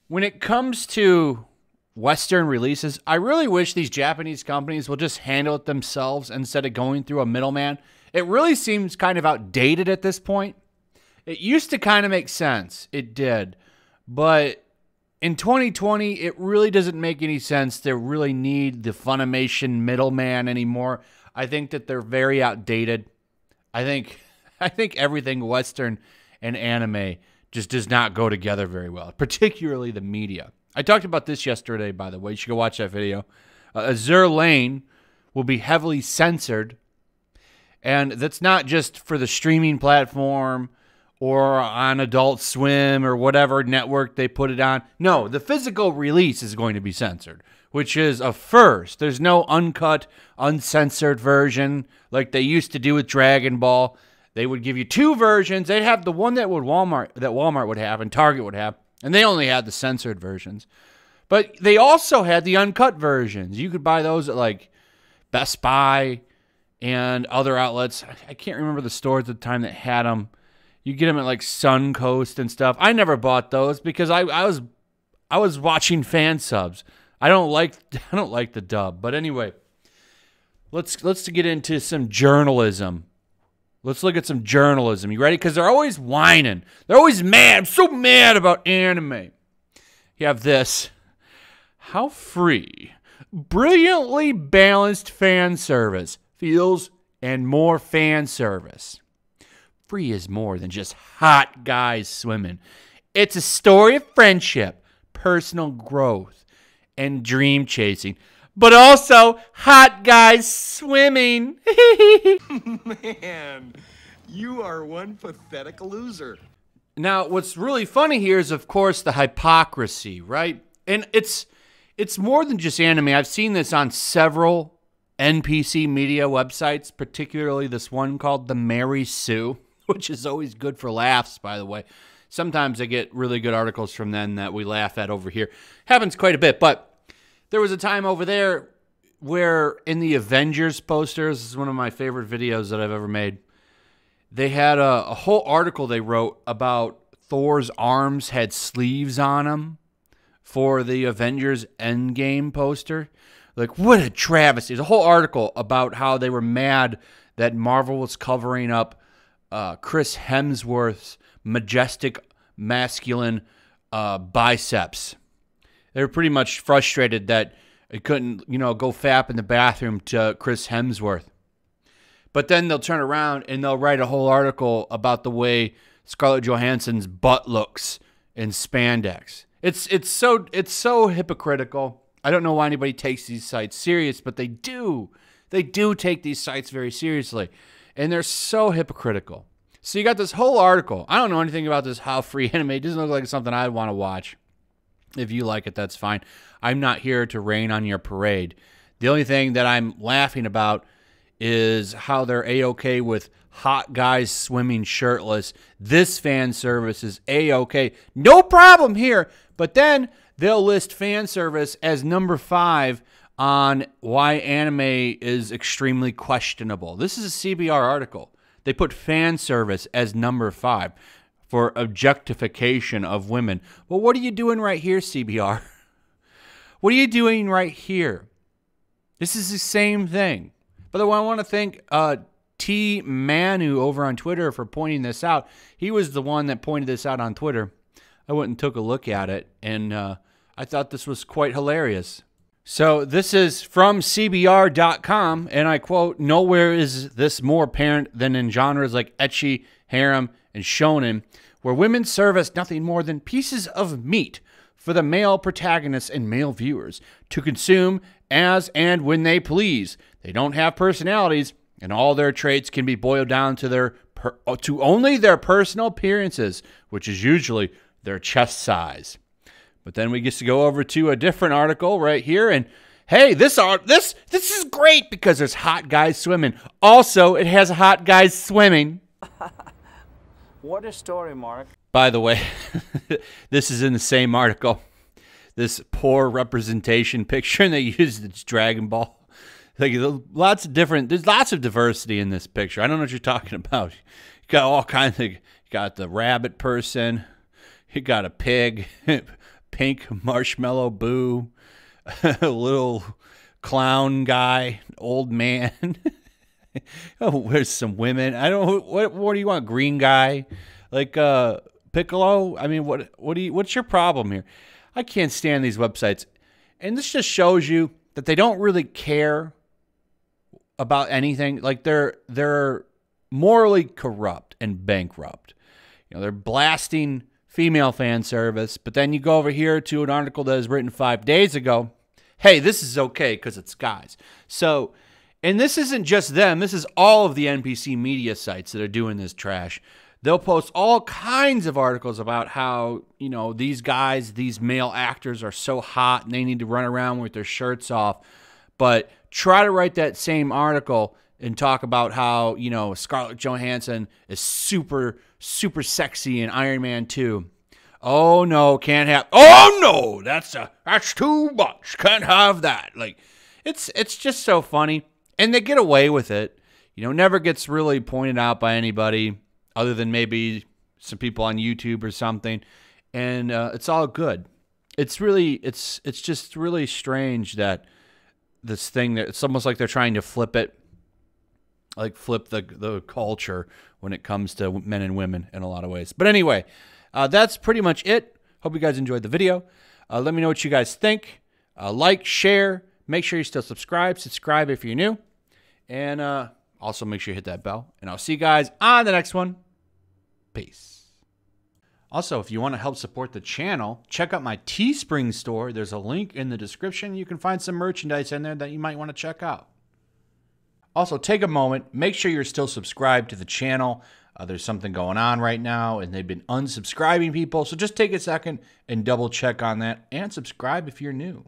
When it comes to Western releases, I really wish these Japanese companies will just handle it themselves instead of going through a middleman. It really seems kind of outdated at this point. It used to kind of make sense. It did. But in 2020, it really doesn't make any sense to really need the Funimation middleman anymore. I think that they're very outdated. I think everything Western and anime just does not go together very well, particularly the media. I talked about this yesterday, by the way. You should go watch that video. Azur Lane will be heavily censored, and that's not just for the streaming platform or on Adult Swim or whatever network they put it on. No, the physical release is going to be censored, which is a first. There's no uncut, uncensored version like they used to do with Dragon Ball. They would give you two versions. They'd have the one that Walmart would have and Target would have, and they only had the censored versions. But they also had the uncut versions. You could buy those at like Best Buy and other outlets. I can't remember the stores at the time that had them. You get them at like Suncoast and stuff. I never bought those because I was watching fan subs. I don't like the dub. But anyway, let's get into some journalism. Let's look at some journalism. You ready? Because they're always whining. They're always mad. I'm so mad about anime. You have this. How free, brilliantly balanced fan service feels, and more fan service. Free is more than just hot guys swimming. It's a story of friendship, personal growth, and dream chasing. But also, hot guys swimming. Man, you are one pathetic loser. Now, what's really funny here is, of course, the hypocrisy, right? And it's more than just anime. I've seen this on several NPC media websites, particularly this one called The Mary Sue, which is always good for laughs, by the way. Sometimes I get really good articles from them that we laugh at over here. Happens quite a bit, but there was a time over there where in the Avengers posters, this is one of my favorite videos that I've ever made, they had a whole article they wrote about Thor's arms had sleeves on them for the Avengers Endgame poster. Like, what a travesty. There's a whole article about how they were mad that Marvel was covering up Chris Hemsworth's majestic masculine biceps. They were pretty much frustrated that it couldn't, go fap in the bathroom to Chris Hemsworth. But then they'll turn around and they'll write a whole article about the way Scarlett Johansson's butt looks in spandex. It's so hypocritical. I don't know why anybody takes these sites serious, but they do. They do take these sites very seriously. And they're so hypocritical. So you got this whole article. I don't know anything about this how free anime. It doesn't look like something I'd want to watch. If you like it, that's fine. I'm not here to rain on your parade. The only thing that I'm laughing about is how they're A-okay with hot guys swimming shirtless. This fan service is A-okay. No problem here. But then they'll list fan service as number 5 on why anime is extremely questionable. This is a CBR article. They put fan service as number 5. For objectification of women. Well, what are you doing right here, CBR? What are you doing right here? This is the same thing. By the way, I want to thank T. Manu over on Twitter for pointing this out. He was the one that pointed this out on Twitter. I went and took a look at it, and I thought this was quite hilarious. So this is from CBR.com, and I quote, "Nowhere is this more apparent than in genres like ecchi, harem, and shonen, where women serve as nothing more than pieces of meat for the male protagonists and male viewers to consume as and when they please. They don't have personalities, and all their traits can be boiled down to only their personal appearances, which is usually their chest size." But then we get to go over to a different article right here, and hey, this is great because there's hot guys swimming. Also, it has hot guys swimming. What a story, Mark. By the way, this is in the same article. This poor representation picture, and they used it's Dragon Ball. Like there's lots of diversity in this picture. I don't know what you're talking about. You got all kinds of. You got the rabbit person. You got a pig. pink marshmallow boo, a little clown guy, old man. Oh, where's some women? I don't know. What do you want? Green guy? Like Piccolo? I mean, what's your problem here? I can't stand these websites. And this just shows you that they don't really care about anything. Like they're morally corrupt and bankrupt. You know, they're blasting female fan service, but then you go over here to an article that was written 5 days ago. Hey, this is okay because it's guys. So, and this isn't just them. This is all of the NPC media sites that are doing this trash. They'll post all kinds of articles about how, you know, these guys, these male actors are so hot and they need to run around with their shirts off. But try to write that same article and talk about how, you know, Scarlett Johansson is super, super sexy in Iron Man 2. Oh no, can't have. Oh no, that's too much. Can't have that. Like, it's just so funny, and they get away with it. You know, never gets really pointed out by anybody other than maybe some people on YouTube or something, and it's all good. It's just really strange that this thing that it's almost like they're trying to flip it. Like flip the culture when it comes to men and women in a lot of ways. But anyway, that's pretty much it. Hope you guys enjoyed the video. Let me know what you guys think. Like, share. Make sure you still subscribe. Subscribe if you're new. And also make sure you hit that bell. And I'll see you guys on the next one. Peace. Also, if you want to help support the channel, check out my Teespring store. There's a link in the description. You can find some merchandise in there that you might want to check out. Also, take a moment, make sure you're still subscribed to the channel. There's something going on right now, and they've been unsubscribing people. So just take a second and double check on that, and subscribe if you're new.